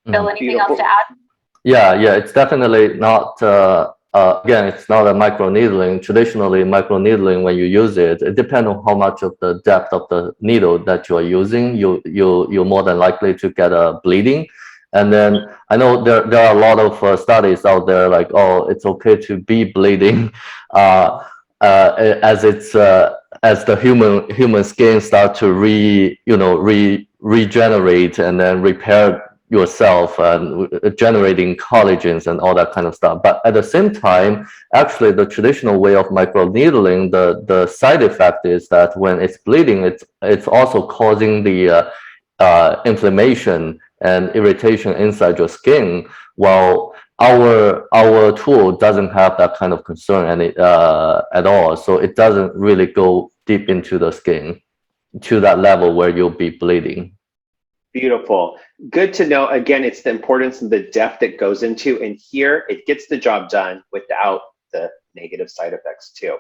Bill, anything else to add? Yeah, it's definitely not, again, it's not a microneedling. Traditionally, microneedling, when you use it, it depends on how much of the depth of the needle that you are using. You're more than likely to get a bleeding. And then I know there are a lot of studies out there like, oh, it's okay to be bleeding as it's as the human skin start to regenerate and then repair yourself and generating collagens and all that kind of stuff. But at the same time, actually the traditional way of microneedling, the side effect is that when it's bleeding, it's also causing the inflammation and irritation inside your skin, while our tool doesn't have that kind of concern at all. So it doesn't really go deep into the skin to that level where you'll be bleeding. Beautiful. Good to know. Again, it's the importance and the depth that goes into, and here it gets the job done without the negative side effects too.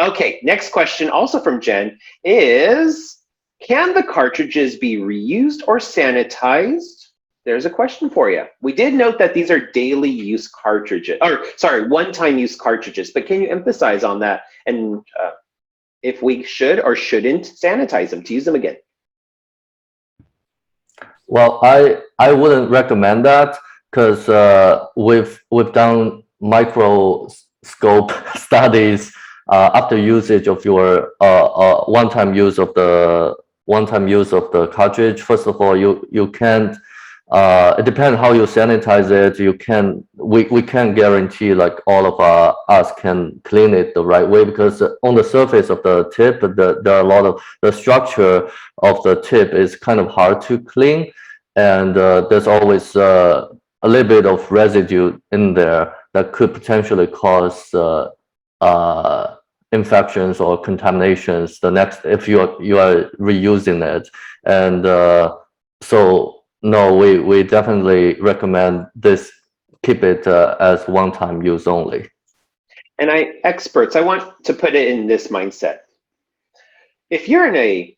Okay, next question, also from Jen, is can the cartridges be reused or sanitized? There's a question for you. We did note that these are daily use cartridges, or sorry, one-time use cartridges, but can you emphasize on that, and if we should or shouldn't sanitize them to use them again? Well, I wouldn't recommend that, because we've done microscope studies after usage of your one-time use of the one-time use of the cartridge. First of all, you can't. It depends how you sanitize it. We can't guarantee like all of us can clean it the right way, because on the surface of the tip, there are a lot of the structure of the tip is kind of hard to clean, and there's always a little bit of residue in there that could potentially cause infections or contaminations the next if you are reusing it. And so no, we definitely recommend this, keep it as one-time use only. And experts, I want to put it in this mindset. If you're in a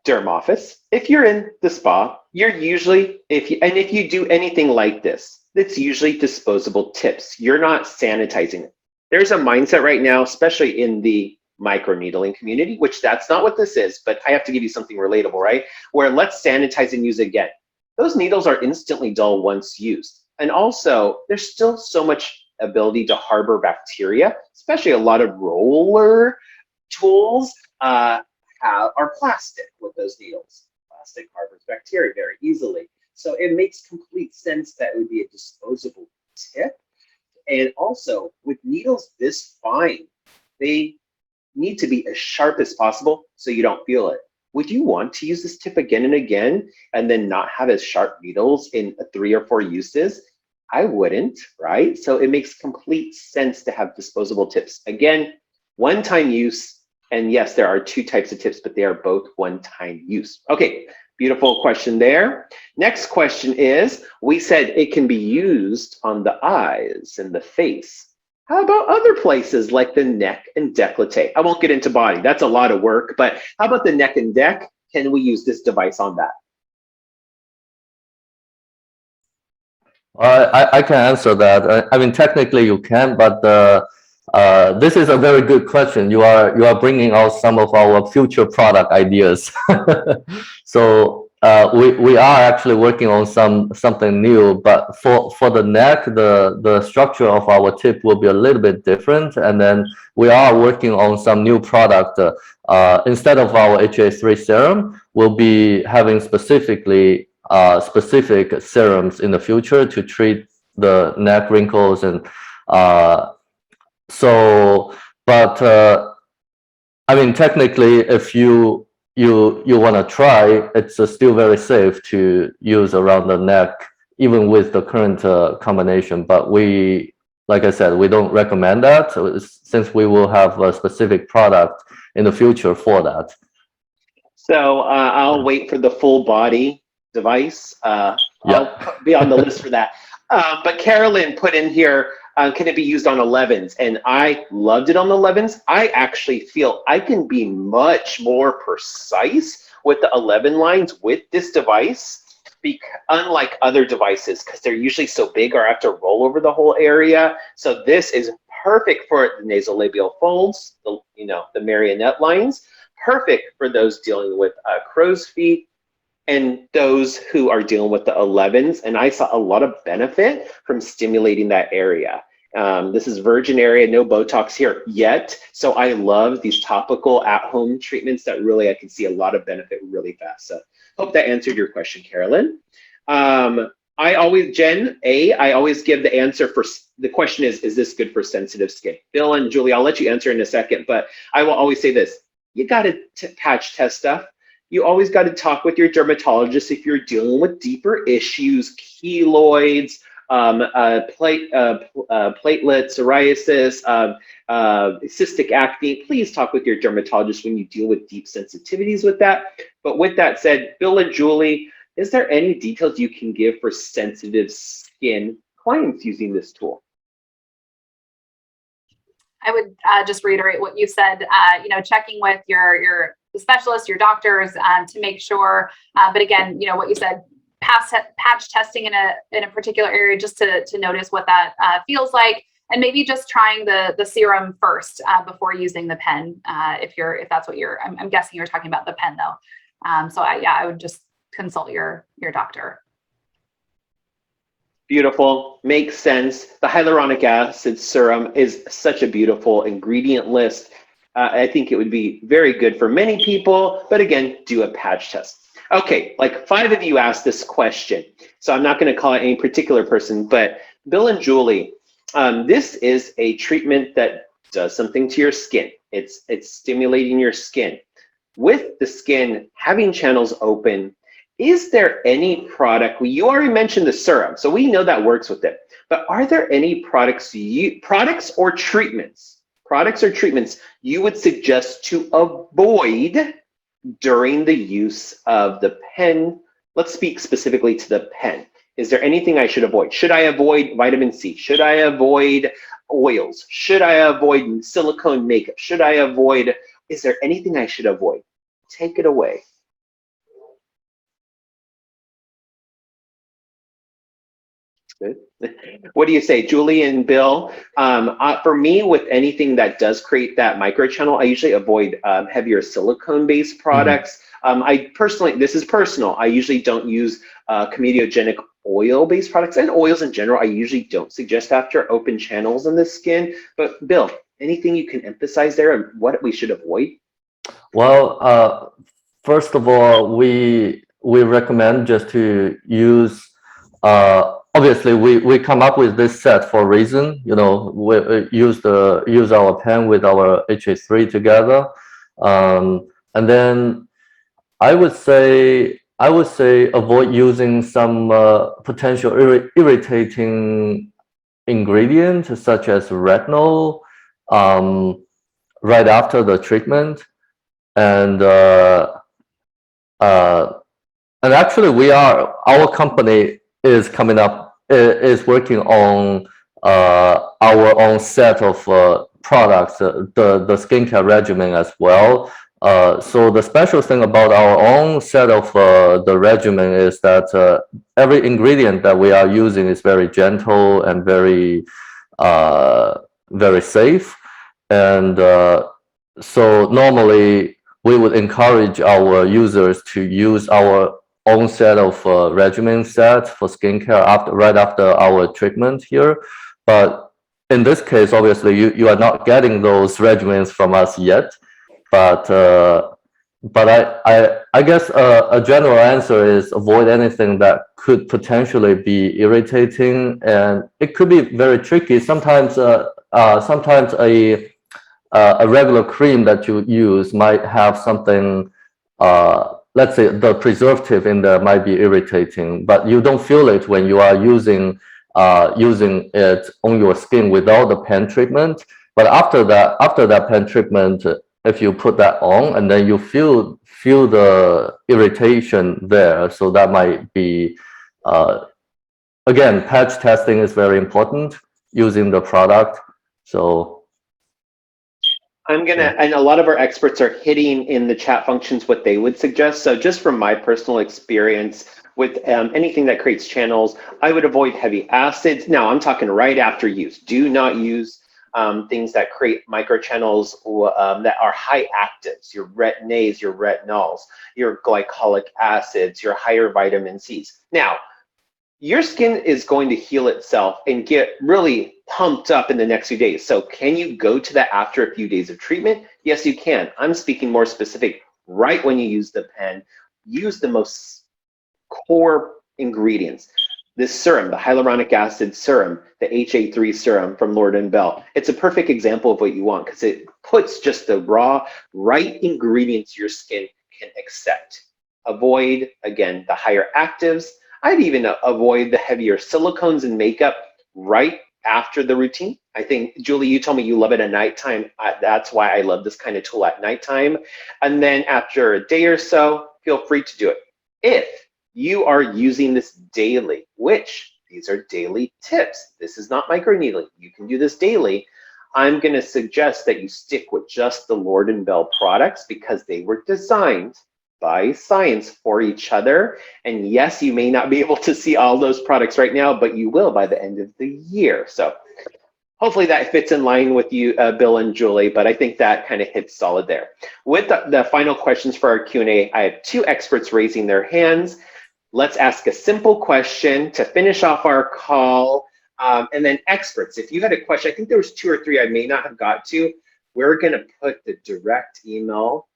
derm office, if you're in the spa, you're usually, if you do anything like this, it's usually disposable tips. You're not sanitizing it. There's a mindset right now, especially in the microneedling community, which that's not what this is, but I have to give you something relatable, right? Where let's sanitize and use again. Those needles are instantly dull once used. And also, there's still so much ability to harbor bacteria, especially a lot of roller tools are plastic with those needles. Plastic harbors bacteria very easily. So it makes complete sense that it would be a disposable tip. And also, with needles this fine, they need to be as sharp as possible so you don't feel it. Would you want to use this tip again and again and then not have as sharp needles in 3 or 4 uses? I wouldn't, right? So it makes complete sense to have disposable tips. Again, one-time use, and yes, there are 2 types of tips, but they are both one-time use. Okay, beautiful question there. Next question is, we said it can be used on the eyes and the face. How about other places like the neck and décolleté? I won't get into body, that's a lot of work, but how about the neck and deck? Can we use this device on that? I can answer that. I mean, technically you can, but this is a very good question. You are bringing out some of our future product ideas. So we are actually working on something new, but for the neck, the structure of our tip will be a little bit different, and then we are working on some new product. Instead of our H83 serum, we'll be having specific serums in the future to treat the neck wrinkles. And I mean, technically, if you want to try, it's still very safe to use around the neck, even with the current combination. But like I said, we don't recommend that, since we will have a specific product in the future for that. So I'll wait for the full body device. I'll be on the list for that. But Carolyn put in here, can it be used on 11s? And I loved it on the 11s. I actually feel I can be much more precise with the 11 lines with this device, unlike other devices, because they're usually so big or I have to roll over the whole area. So this is perfect for the nasolabial folds, the marionette lines, perfect for those dealing with crow's feet, and those who are dealing with the 11s. And I saw a lot of benefit from stimulating that area. This is virgin area, no Botox here yet. So I love these topical at-home treatments that really I can see a lot of benefit really fast. So hope that answered your question, Carolyn. I always give the answer for, the question is this good for sensitive skin? Bill and Julie, I'll let you answer in a second, but I will always say this, you gotta patch test stuff. You always got to talk with your dermatologist if you're dealing with deeper issues, keloids, platelets, psoriasis, cystic acne. Please talk with your dermatologist when you deal with deep sensitivities with that. But with that said, Bill and Julie, is there any details you can give for sensitive skin clients using this tool? I would just reiterate what you said, checking with your specialists, your doctors, to make sure, but again, what you said, patch testing in a particular area just to notice what that feels like, and maybe just trying the serum first before using the pen, if that's what I'm guessing you're talking about the pen though. So I would just consult your doctor. Beautiful, makes sense. The hyaluronic acid serum is such a beautiful ingredient list. I think it would be very good for many people, but again, do a patch test. Okay, like 5 of you asked this question, so I'm not going to call it any particular person, but Bill and Julie, this is a treatment that does something to your skin. It's stimulating your skin. With the skin having channels open, is there any product, you already mentioned the serum, so we know that works with it, but are there any products or treatments you would suggest to avoid during the use of the pen? Let's speak specifically to the pen. Is there anything I should avoid? Should I avoid vitamin C? Should I avoid oils? Should I avoid silicone makeup? Should I avoid, is there anything I should avoid? Take it away. Good. What do you say, Julie and Bill? For me, with anything that does create that microchannel, I usually avoid heavier silicone-based products. I personally, this is personal, I usually don't use comedogenic oil-based products, and oils in general, I usually don't suggest after open channels in the skin. But Bill, anything you can emphasize there on what we should avoid? Well, first of all, we recommend just to use, obviously we come up with this set for a reason. You know, we use our pen with our H83 together, and then I would say avoid using some potential irritating ingredients such as retinol right after the treatment. And actually our company is working on our own set of products, the skincare regimen as well. So the special thing about our own set of the regimen is that every ingredient that we are using is very gentle and very safe. And so normally we would encourage our users to use our own set of regimen set for skincare right after our treatment here. But in this case, obviously, you are not getting those regimens from us yet. But I guess a general answer is avoid anything that could potentially be irritating, and it could be very tricky. Sometimes a regular cream that you use might have something, let's say the preservative in there might be irritating, but you don't feel it when you are using it on your skin without the pen treatment. But after that pen treatment, if you put that on and then you feel the irritation there, so that might be, again, patch testing is very important using the product. So and a lot of our experts are hitting in the chat functions what they would suggest. So just from my personal experience with anything that creates channels, I would avoid heavy acids. Now I'm talking right after use. Do not use things that create microchannels that are high actives, your retin-A's, your retinols, your glycolic acids, your higher vitamin C's. Now, your skin is going to heal itself and get really pumped up in the next few days. So can you go to that after a few days of treatment? Yes, you can. I'm speaking more specific right when you use the pen. Use the most core ingredients. This serum, the hyaluronic acid serum, the H83 serum from Lorde Belle, it's a perfect example of what you want because it puts just the right ingredients your skin can accept. Avoid, again, the higher actives. I'd even avoid the heavier silicones and makeup right after the routine. I think, Julie, you told me you love it at nighttime. That's why I love this kind of tool at nighttime. And then after a day or so, feel free to do it. If you are using this daily, which these are daily tips, this is not microneedling, you can do this daily, I'm going to suggest that you stick with just the Lorde Belle products because they were designed by science for each other. And yes, you may not be able to see all those products right now, but you will by the end of the year. So hopefully that fits in line with you, Bill and Julie, but I think that kind of hits solid there. With the final questions for our Q&A, I have 2 experts raising their hands. Let's ask a simple question to finish off our call. And then experts, if you had a question, I think there was 2 or 3 I may not have got to. we're going to put the direct email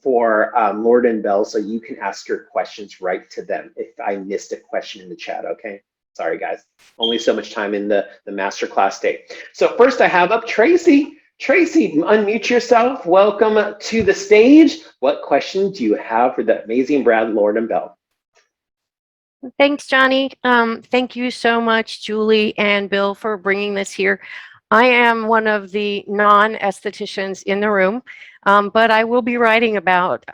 for Lorde Belle, so you can ask your questions right to them if I missed a question in the chat, okay? Sorry, guys. Only so much time in the masterclass day. So first I have up Tracy. Tracy, unmute yourself. Welcome to the stage. What question do you have for the amazing brand Lorde Belle? Thanks, Johnny. Thank you so much, Julie and Bill, for bringing this here. I am one of the non-estheticians in the room, but I will be writing about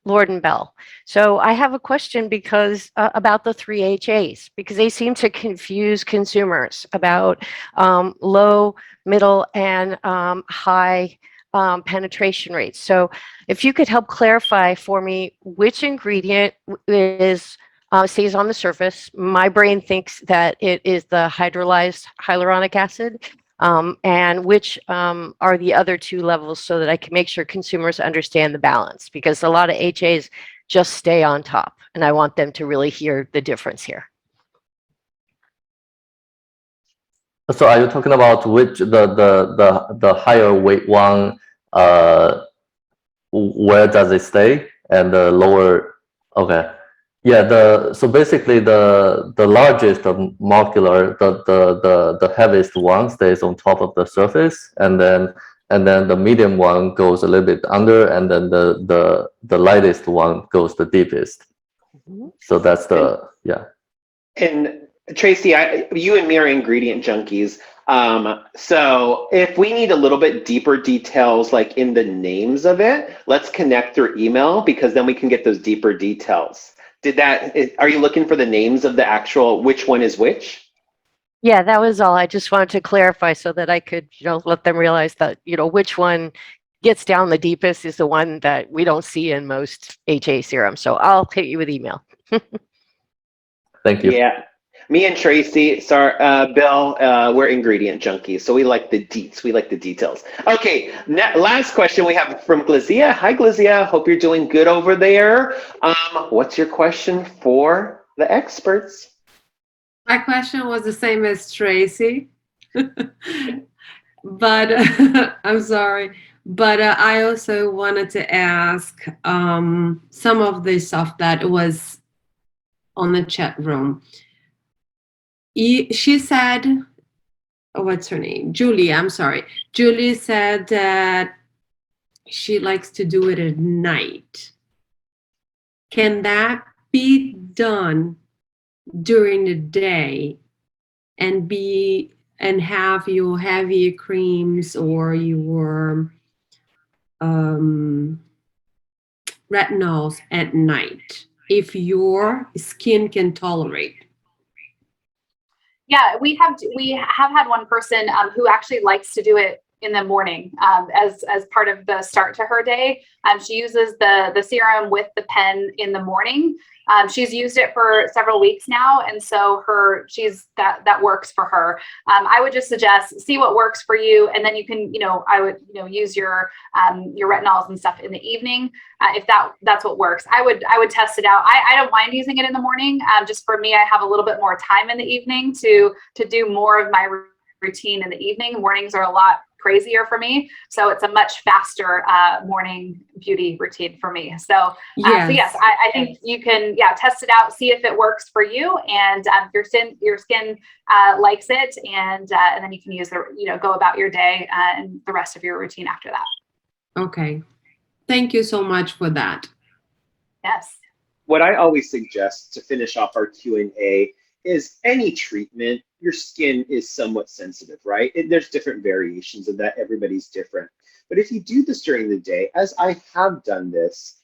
Lorde Belle. So I have a question because about the 3 HAs, because they seem to confuse consumers about low, middle, and high penetration rates. So if you could help clarify for me which ingredient is stays on the surface. My brain thinks that it is the hydrolyzed hyaluronic acid. And which are the other 2 levels, so that I can make sure consumers understand the balance, because a lot of HAs just stay on top, and I want them to really hear the difference here. So are you talking about which the higher weight one, where does it stay, and the lower? Okay. Yeah, so basically the largest molecular, the heaviest one stays on top of the surface, and then the medium one goes a little bit under, and then the lightest one goes the deepest. So that's the, yeah. And Tracy, you and me are ingredient junkies. So if we need a little bit deeper details, like in the names of it, let's connect through email, because then we can get those deeper details. Are you looking for the names of the actual, which one is which? Yeah, that was all. I just wanted to clarify so that I could, let them realize that, which one gets down the deepest is the one that we don't see in most HA serums. So I'll hit you with email. Thank you. Yeah, me and Tracy, sorry, Bill, we're ingredient junkies, so we like the deets, we like the details. Okay, last question we have from Glazia. Hi, Glazia. Hope you're doing good over there. What's your question for the experts? My question was the same as Tracy, but I'm sorry. But I also wanted to ask some of the stuff that was on the chat room. She said, what's her name? Julie, I'm sorry. Julie said that she likes to do it at night. Can that be done during the day and have your heavier creams or your retinols at night if your skin can tolerate? Yeah, we have had one person who actually likes to do it in the morning as part of the start to her day. She uses the serum with the pen in the morning. She's used it for several weeks now, and so that works for her. I would just suggest see what works for you, and then you can I would use your retinols and stuff in the evening if that's what works. I would test it out. I don't mind using it in the morning. Just for me, I have a little bit more time in the evening to do more of my routine in the evening. Mornings are a lot crazier for me, so it's a much faster morning beauty routine for me. So yes, I think you can test it out, see if it works for you, and your skin likes it, and then you can use go about your day and the rest of your routine after that. Okay, thank you so much for that. Yes. What I always suggest to finish off our Q&A is any treatment, your skin is somewhat sensitive, right? There's different variations of that. Everybody's different. But if you do this during the day, as I have done this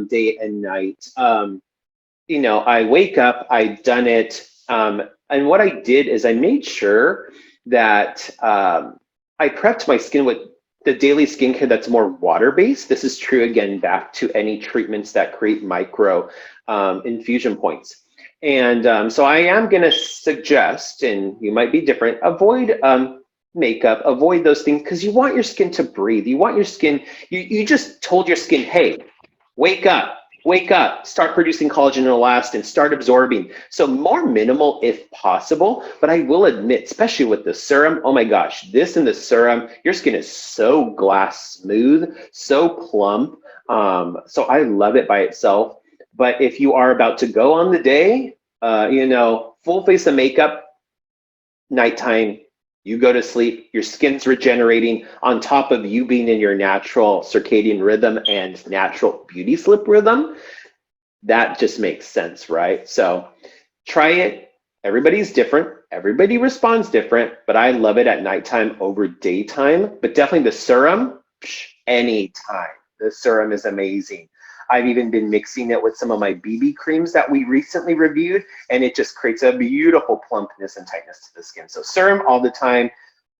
day and night, I wake up, I've done it. And what I did is I made sure that I prepped my skin with the daily skincare that's more water-based. This is true, again, back to any treatments that create micro infusion points. And so I am going to suggest, and you might be different, avoid makeup, avoid those things, because you want your skin to breathe. You want your skin, you just told your skin, hey, wake up, Wake up, start producing collagen and elastin, start absorbing. So more minimal if possible, but I will admit, especially with the serum, oh my gosh, this and the serum, your skin is so glass smooth, so plump. So I love it by itself. But if you are about to go on the day, you know, full face of makeup, nighttime, you go to sleep, your skin's regenerating on top of you being in your natural circadian rhythm and natural beauty sleep rhythm. That just makes sense, right? So try it. Everybody's different. Everybody responds different, but I love it at nighttime over daytime. But definitely the serum, anytime. The serum is amazing. I've even been mixing it with some of my BB creams that we recently reviewed, and it just creates a beautiful plumpness and tightness to the skin. So serum all the time.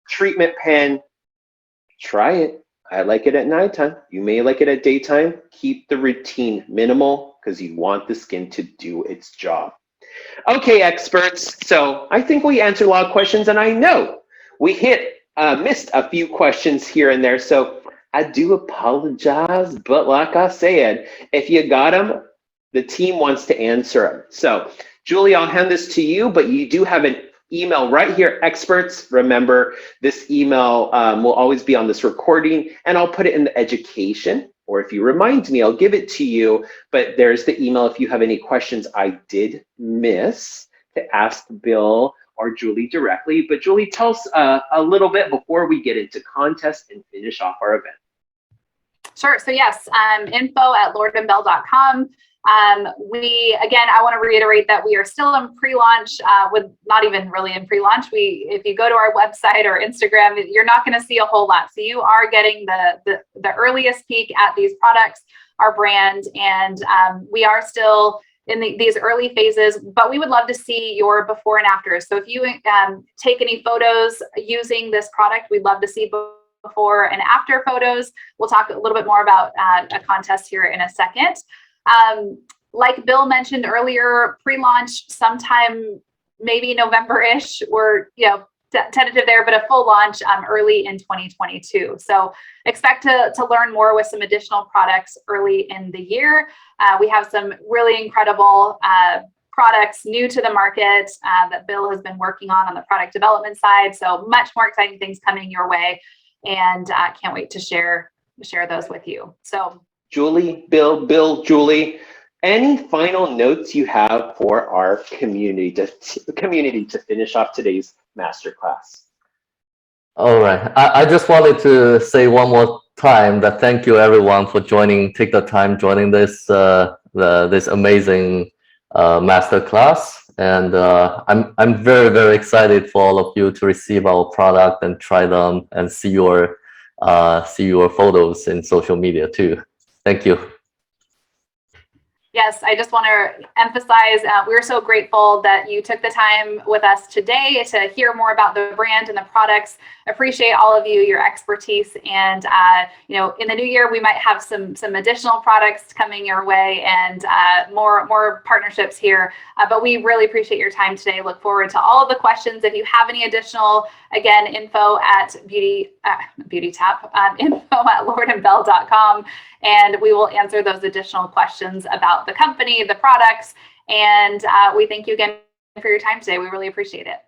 Treatment pen, try it. I like it at nighttime. You may like it at daytime. Keep the routine minimal because you want the skin to do its job. Okay, experts. So I think we answered a lot of questions, and I know we missed a few questions here and there. So I do apologize, but like I said, if you got them, the team wants to answer them. So Julie, I'll hand this to you, but you do have an email right here, experts. Remember, this email will always be on this recording, and I'll put it in the education, or if you remind me, I'll give it to you. But there's the email if you have any questions I did miss to ask Bill or Julie directly. But Julie, tell us a little bit before we get into contest and finish off our event. Sure. So yes, info@lordebelle.com. Again, I want to reiterate that we are still in pre-launch, with not even really in pre-launch. If you go to our website or Instagram, you're not going to see a whole lot. So you are getting the earliest peek at these products, our brand, and we are still in these early phases, but we would love to see your before and after. So if you take any photos using this product, we'd love to see before and after photos. We'll talk a little bit more about a contest here in a second. Like Bill mentioned earlier, pre-launch sometime maybe November-ish, or tentative there, but a full launch early in 2022. So expect to learn more with some additional products early in the year. We have some really incredible products new to the market that Bill has been working on the product development side. So much more exciting things coming your way, and can't wait to share those with you. So Julie, Bill, Julie, any final notes you have for our community to finish off today's masterclass? All right. I just wanted to say one more time that thank you everyone for take the time joining this this amazing masterclass. And I'm very, very excited for all of you to receive our product and try them and see your photos in social media too. Thank you. Yes, I just want to emphasize, we're so grateful that you took the time with us today to hear more about the brand and the products. Appreciate all of you, your expertise, and in the new year we might have some additional products coming your way and more partnerships here. But we really appreciate your time today. Look forward to all of the questions. If you have any additional, again, info at Beautytap, info@lordebelle.com. And we will answer those additional questions about the company, the products, and we thank you again for your time today. We really appreciate it.